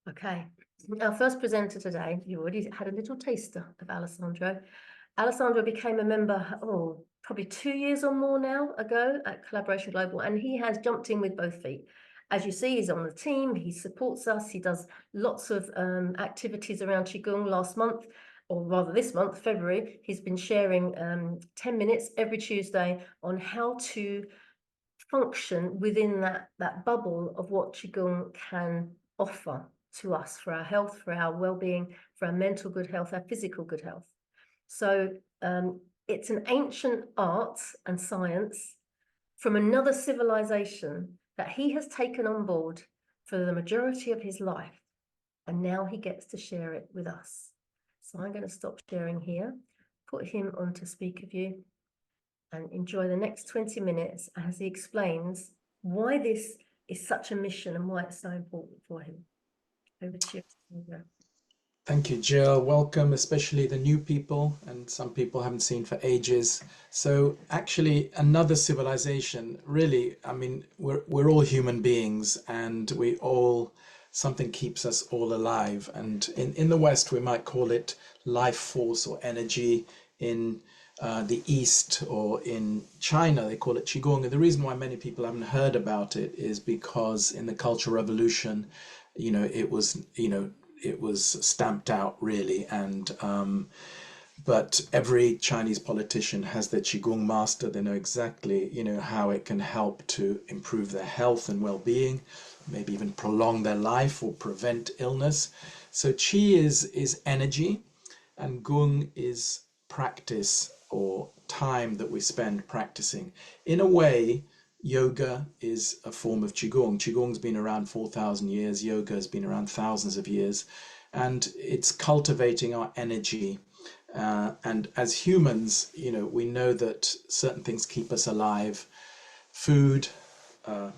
Okay, our first presenter today, you already had a little taster of Alessandro. Alessandro became a member, probably 2 years or more now ago at Collaboration Global, and he has jumped in with both feet. As you see, he's on the team, he supports us, he does lots of activities around Qigong. Last month, or rather this month, February, he's been sharing 10 minutes every Tuesday on how to function within that bubble of what Qigong can offer to us for our health, for our well-being, for our mental good health, our physical good health. So it's an ancient art and science from another civilization that he has taken on board for the majority of his life, and now he gets to share it with us. So I'm going to stop sharing here, put him onto speaker view, and enjoy the next 20 minutes as he explains why this is such a mission and why it's so important for him. Over to you, Alessandro. Thank you, Jill. Welcome, especially the new people, and some people haven't seen for ages. So actually, another civilization, really, I mean, we're all human beings, and something keeps us all alive. And in the West, we might call it life force or energy. In the East or in China, they call it Qigong. And the reason why many people haven't heard about it is because in the Cultural Revolution, it was stamped out really, and but every Chinese politician has their Qigong master. They know exactly how it can help to improve their health and well-being, maybe even prolong their life or prevent illness. So Qi is energy, and Gong is practice or time that we spend practicing. In a way, yoga is a form of Qigong. Qigong's been around 4,000 years, yoga has been around thousands of years, and it's cultivating our energy. And as humans, we know that certain things keep us alive: food,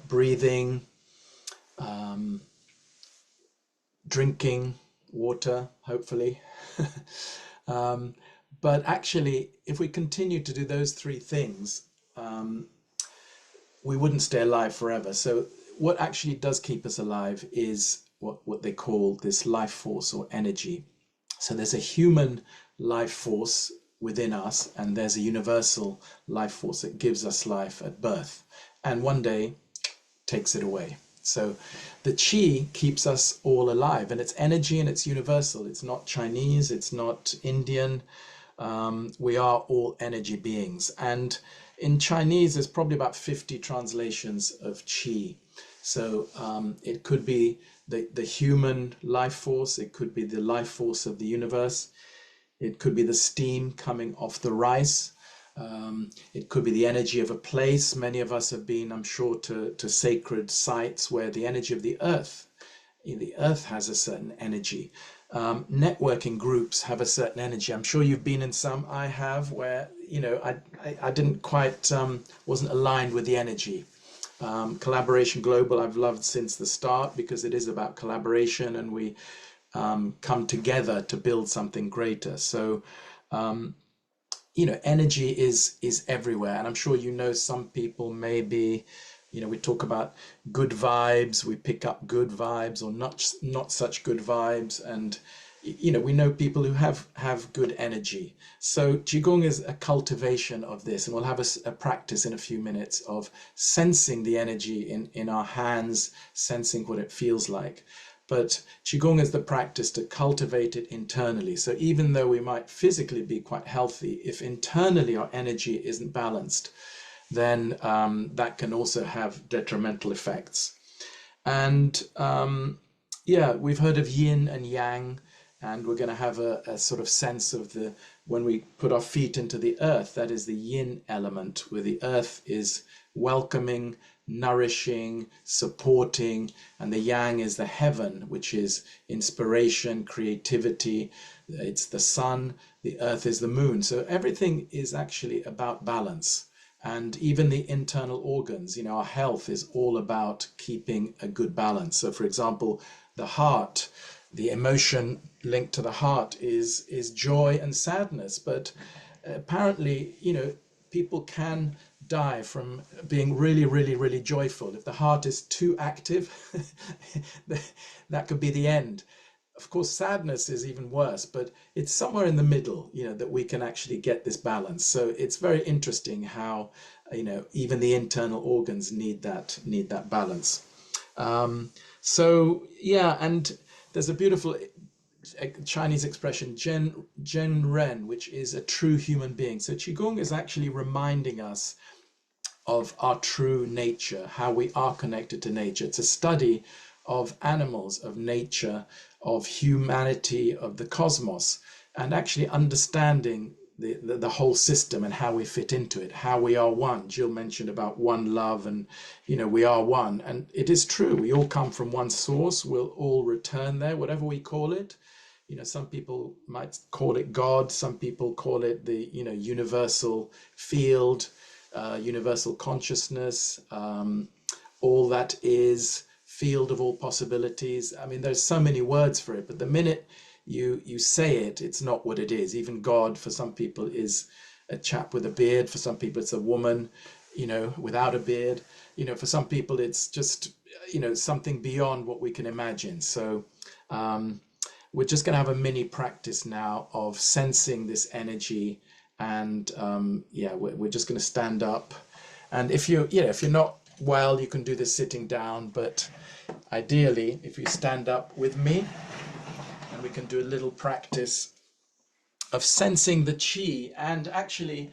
breathing, drinking water, hopefully. But actually, if we continue to do those three things, we wouldn't stay alive forever. So what actually does keep us alive is what they call this life force or energy. So there's a human life force within us, and there's a universal life force that gives us life at birth and one day takes it away. So the Qi keeps us all alive, and it's energy and it's universal. It's not Chinese, it's not Indian. We are all energy beings. And in Chinese, there's probably about 50 translations of Qi. So it could be the human life force, it could be the life force of the universe, it could be the steam coming off the rice, it could be the energy of a place. Many of us have been, I'm sure, to sacred sites where the energy of the earth has a certain energy. Networking groups have a certain energy. I'm sure you've been in some. I have, where I didn't quite wasn't aligned with the energy. Collaboration Global I've loved since the start, because it is about collaboration, and we come together to build something greater. So energy is everywhere, and I'm sure some people maybe. We talk about good vibes, we pick up good vibes or not such good vibes, and we know people who have good energy. So Qigong is a cultivation of this, and we'll have a practice in a few minutes of sensing the energy in our hands, sensing what it feels like. But Qigong is the practice to cultivate it internally. So even though we might physically be quite healthy, if internally our energy isn't balanced, then that can also have detrimental effects. And we've heard of yin and yang, and we're going to have a sort of sense of when we put our feet into the earth, that is the yin element, where the earth is welcoming, nourishing, supporting, and the yang is the heaven, which is inspiration, creativity. It's the sun, the earth is the moon. So everything is actually about balance. And even the internal organs, our health is all about keeping a good balance. So for example, the heart, the emotion linked to the heart is joy and sadness. But apparently, people can die from being really, really, really joyful. If the heart is too active, that could be the end. Of course, sadness is even worse, but it's somewhere in the middle, that we can actually get this balance. So it's very interesting how, even the internal organs need that balance. So yeah, and there's a beautiful Chinese expression, Zhen Ren, which is a true human being. So Qigong is actually reminding us of our true nature, how we are connected to nature. It's a study of animals, of nature, of humanity, of the cosmos, and actually understanding the whole system and how we fit into it, how we are one. Jill mentioned about one love, and we are one, and it is true. We all come from one source. We'll all return there, whatever we call it. Some people might call it God, some people call it the universal field, universal consciousness, all that is, field of all possibilities. I mean, there's so many words for it, but the minute you say it, it's not what it is. Even God, for some people, is a chap with a beard. For some people, it's a woman, without a beard. For some people, it's just, something beyond what we can imagine. So we're just going to have a mini practice now of sensing this energy. And yeah, we're just going to stand up. And if you're not well, you can do this sitting down, but ideally, if you stand up with me, and we can do a little practice of sensing the chi. And actually,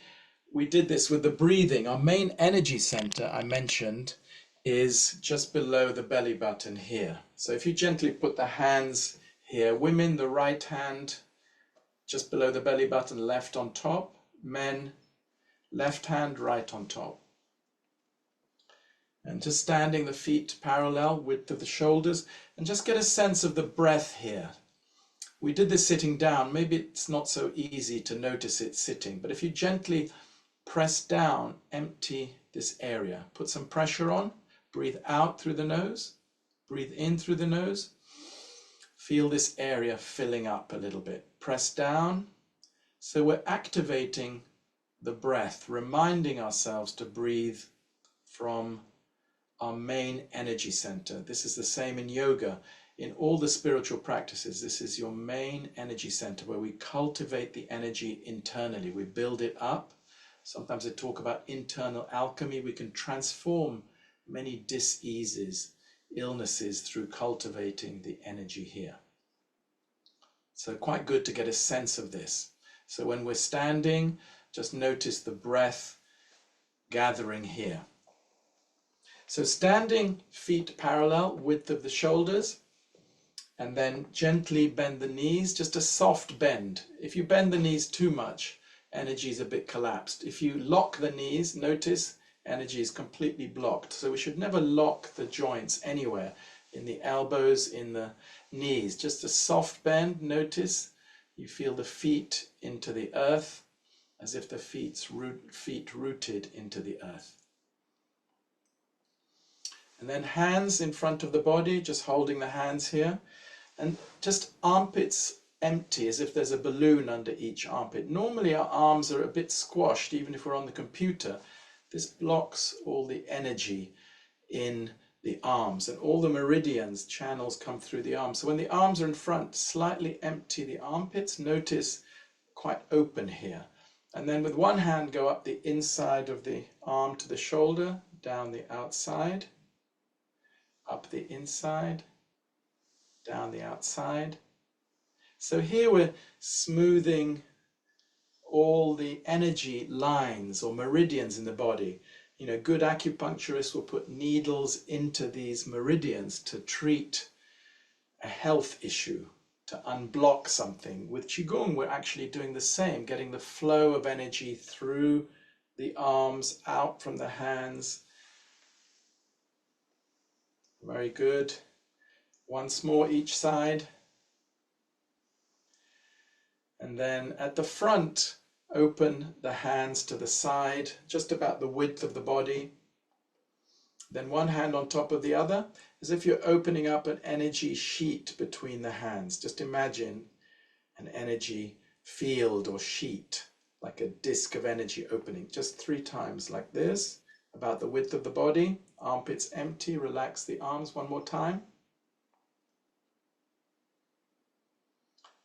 we did this with the breathing. Our main energy center, I mentioned, is just below the belly button here. So if you gently put the hands here, women, the right hand just below the belly button, left on top. Men, left hand, right on top. And just standing, the feet parallel, width of the shoulders, and just get a sense of the breath here. We did this sitting down. Maybe it's not so easy to notice it sitting, but if you gently press down, empty this area, put some pressure on, breathe out through the nose, breathe in through the nose, feel this area filling up a little bit. Press down. So we're activating the breath, reminding ourselves to breathe from our main energy center. This is the same in yoga. In all the spiritual practices, this is your main energy center where we cultivate the energy internally. We build it up. Sometimes they talk about internal alchemy. We can transform many diseases, illnesses through cultivating the energy here. So quite good to get a sense of this. So when we're standing, just notice the breath gathering here. So standing, feet parallel, width of the shoulders, and then gently bend the knees, just a soft bend. If you bend the knees too much, energy is a bit collapsed. If you lock the knees, notice energy is completely blocked. So we should never lock the joints anywhere, in the elbows, in the knees. Just a soft bend, notice you feel the feet into the earth, as if the feet rooted into the earth. And then hands in front of the body, just holding the hands here. And just armpits empty, as if there's a balloon under each armpit. Normally our arms are a bit squashed, even if we're on the computer. This blocks all the energy in the arms, and all the meridians, channels come through the arms. So when the arms are in front, slightly empty the armpits. Notice quite open here. And then with one hand, go up the inside of the arm to the shoulder, down the outside, up the inside, down the outside. So here we're smoothing all the energy lines or meridians in the body. Good acupuncturists will put needles into these meridians to treat a health issue, to unblock something. With Qigong, we're actually doing the same, getting the flow of energy through the arms, out from the hands. Very good. Once more each side. And then at the front, open the hands to the side, just about the width of the body. Then one hand on top of the other, as if you're opening up an energy sheet between the hands. Just imagine an energy field or sheet like a disc of energy opening, just 3 times like this, about the width of the body. Armpits empty, relax the arms one more time.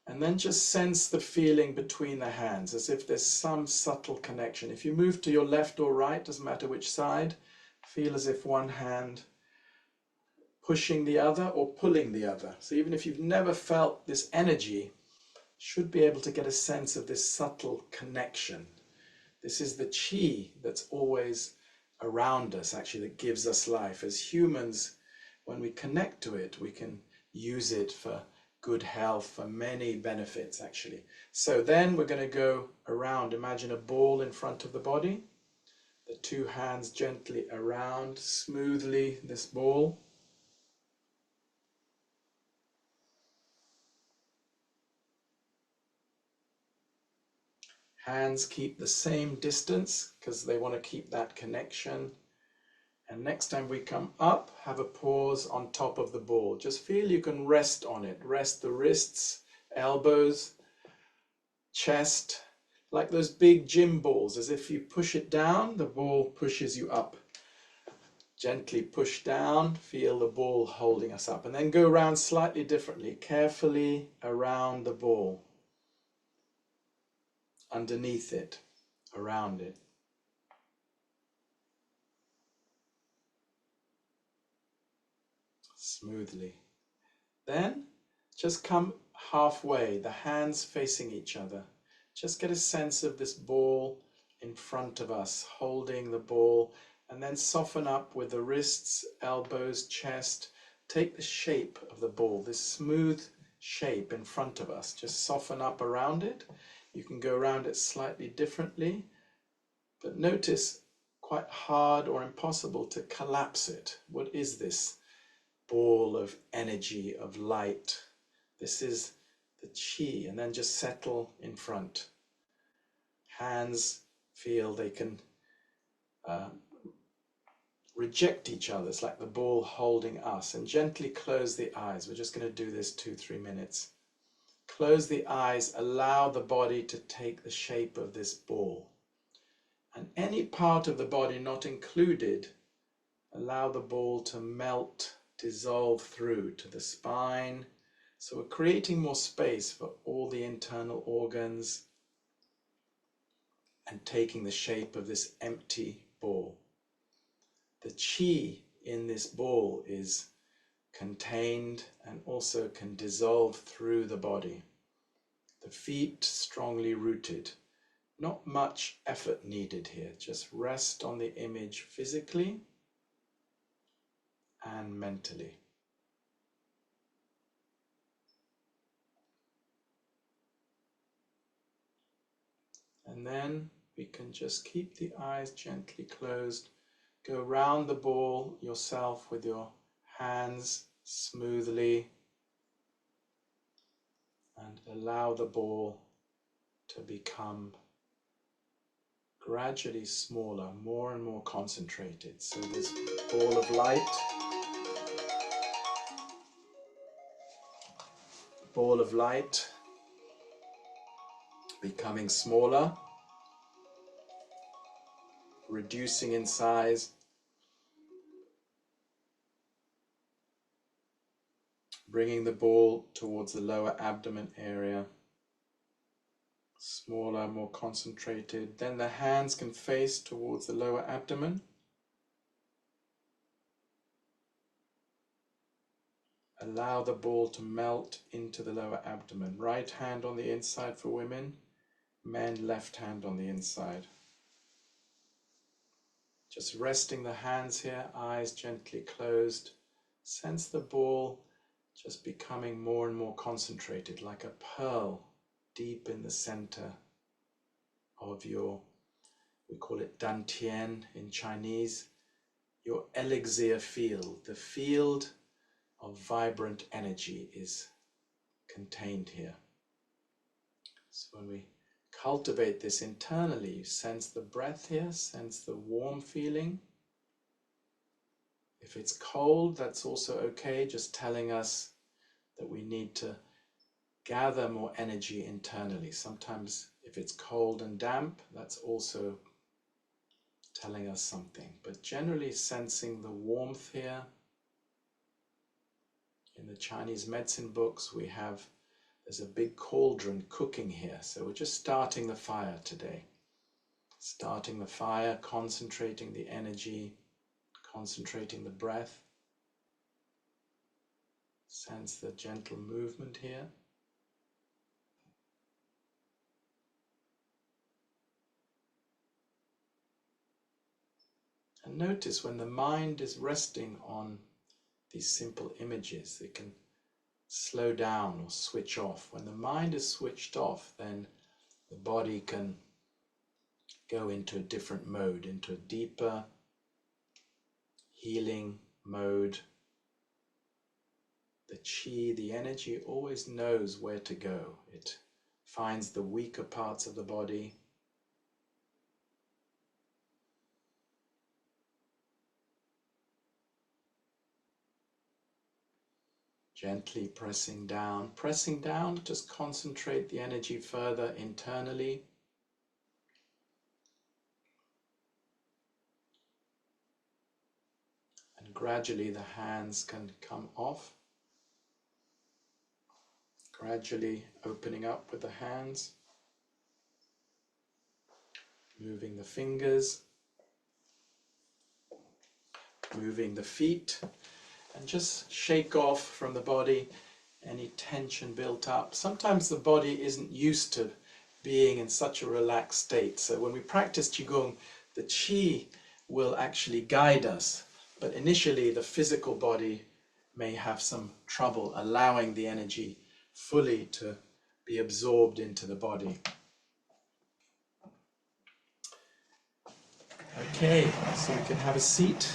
And then just sense the feeling between the hands, as if there's some subtle connection. If you move to your left or right, doesn't matter which side, feel as if one hand pushing the other or pulling the other. So even if you've never felt this energy, should be able to get a sense of this subtle connection. This is the chi that's always around us, actually, that gives us life. As humans, when we connect to it, we can use it for good health, for many benefits, actually. So then we're going to go around. Imagine a ball in front of the body. The 2 hands gently around, smoothly, this ball. Hands keep the same distance because they want to keep that connection. And next time we come up, have a pause on top of the ball. Just feel you can rest on it. Rest the wrists, elbows, chest, like those big gym balls. As if you push it down, the ball pushes you up. Gently push down, feel the ball holding us up. And then go around slightly differently, carefully around the ball. Underneath it, around it. Smoothly. Then just come halfway, the hands facing each other. Just get a sense of this ball in front of us, holding the ball, and then soften up with the wrists, elbows, chest. Take the shape of the ball, this smooth shape in front of us. Just soften up around it. You can go around it slightly differently, but notice quite hard or impossible to collapse it. What is this ball of energy, of light? This is the chi, and then just settle in front. Hands feel they can reject each other. It's like the ball holding us, and gently close the eyes. We're just going to do this 2-3 minutes. Close the eyes, allow the body to take the shape of this ball. And any part of the body not included, allow the ball to melt, dissolve through to the spine. So we're creating more space for all the internal organs and taking the shape of this empty ball. The chi in this ball is contained and also can dissolve through the body. The feet strongly rooted. Not much effort needed here. Just rest on the image physically and mentally. And then we can just keep the eyes gently closed. Go around the ball yourself with your hands smoothly and allow the ball to become gradually smaller, more and more concentrated. So this ball of light, becoming smaller, reducing in size, bringing the ball towards the lower abdomen area. Smaller, more concentrated. Then the hands can face towards the lower abdomen. Allow the ball to melt into the lower abdomen. Right hand on the inside for women, men left hand on the inside. Just resting the hands here, eyes gently closed. Sense the ball just becoming more and more concentrated, like a pearl deep in the center of your, we call it dantian in Chinese, your elixir field. The field of vibrant energy is contained here. So when we cultivate this internally, you sense the breath here, sense the warm feeling. If it's cold, that's also okay, just telling us that we need to gather more energy internally. Sometimes If it's cold and damp, that's also telling us something. But generally sensing the warmth here. In the Chinese medicine books, there's a big cauldron cooking here. So we're just starting the fire today. Starting the fire, concentrating the energy, concentrating the breath. Sense the gentle movement here. And notice when the mind is resting on these simple images, it can slow down or switch off. When the mind is switched off, then the body can go into a different mode, into a deeper healing mode. The qi, the energy, always knows where to go. It finds the weaker parts of the body. Gently pressing down, just concentrate the energy further internally. And gradually the hands can come off. Gradually opening up with the hands. Moving the fingers. Moving the feet. And just shake off from the body any tension built up. Sometimes the body isn't used to being in such a relaxed state. So when we practice Qigong, the qi will actually guide us. But initially the physical body may have some trouble allowing the energy fully to be absorbed into the body. Okay, so we can have a seat.